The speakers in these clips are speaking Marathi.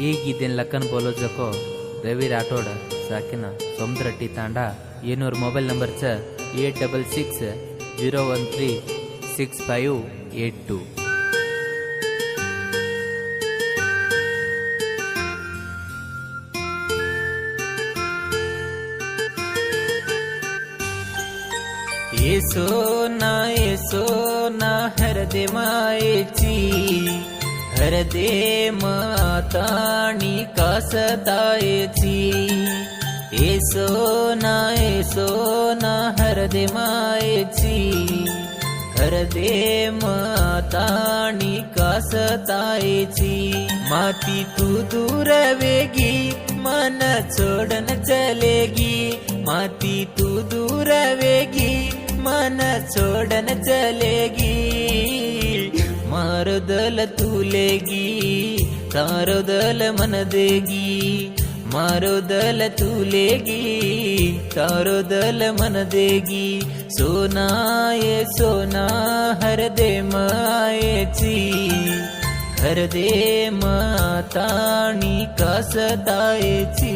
ಈಗಿದ್ದೇನು ಲಕ್ಕನ್ ಬೋಲೋ ಜಕೋ ರವಿ ರಾಠೋಡ್ ಸಾಕಿನ ಸೋಮದ್ರಟ್ಟಿ ತಾಂಡ ಏನೂರು ಮೊಬೈಲ್ ನಂಬರ್ 8660136582. येसो ना हरदे मायेची हरदे माताणी कासतायेची. येसो ना हरदे मायेची हरदे माताणी कासतायेची. माती तू दूर वेगी मन छोडन चलेगी. माती तू दूर वेगी मन छोडन चलेगी. मारो दल तुलेगी तारो दल मन देगी. मारो दल तुलेगी तारो दल मन देगी. सोना ये सोना हरदे मायेची हरदे माताणी कासतायेची.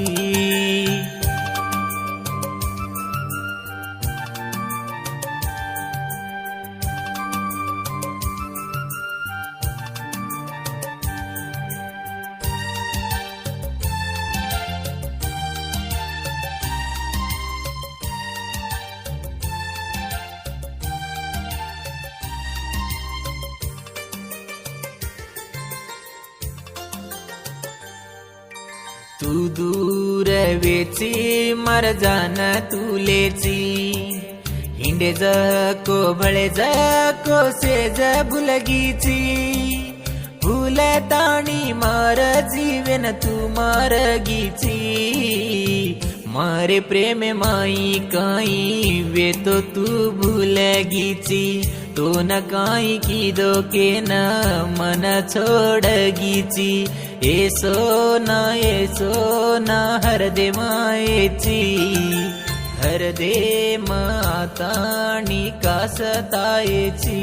तू दूर वेची मर जान तुलेची. हिंडे जको बळे जको सेज भुलगीची. भूल ताणी मार जीवन तू मारगीची. मारे प्रेम माई काई वे तो तू भूलगीची. तो न काई की दो के न मन छोड़गीची. येसो ना हरदे मायेची हरदे माताणी कासतायेची.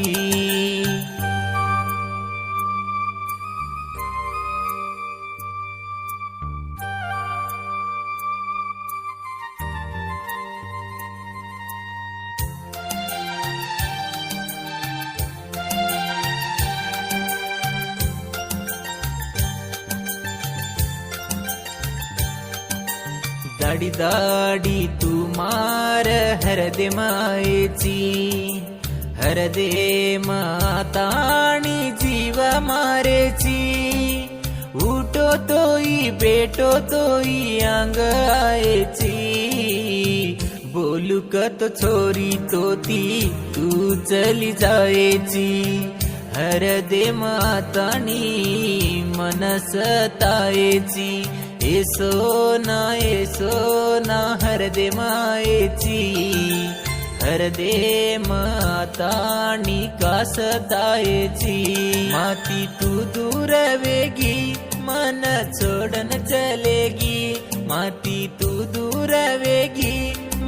दाडी दाडी तू मार हरदे मायेची हरदे माताणी जीव मारेची. उठो तोई बेटो तोई अंग आयेची. बोलू कत छोरी तोती तू चली जायेची. हरदे माताणी मन सतायेची. येसो ना हरदे मायेची हरदे माताणी कासतायेची. माती तू दूर वेगी मन छोडन चलेगी. माती तू दूर वेगी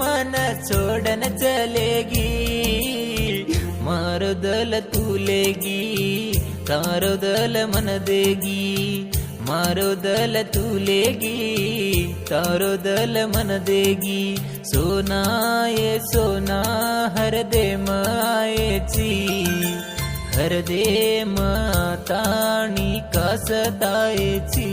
मन छोडन चलेगी. मारो दल तुलेगी तारो दल मन देगी. मारो दल तुलेगी तारो दल मन देगी. सोना ये सोना हरदे मायेची हरदे माताणी कासतायेची.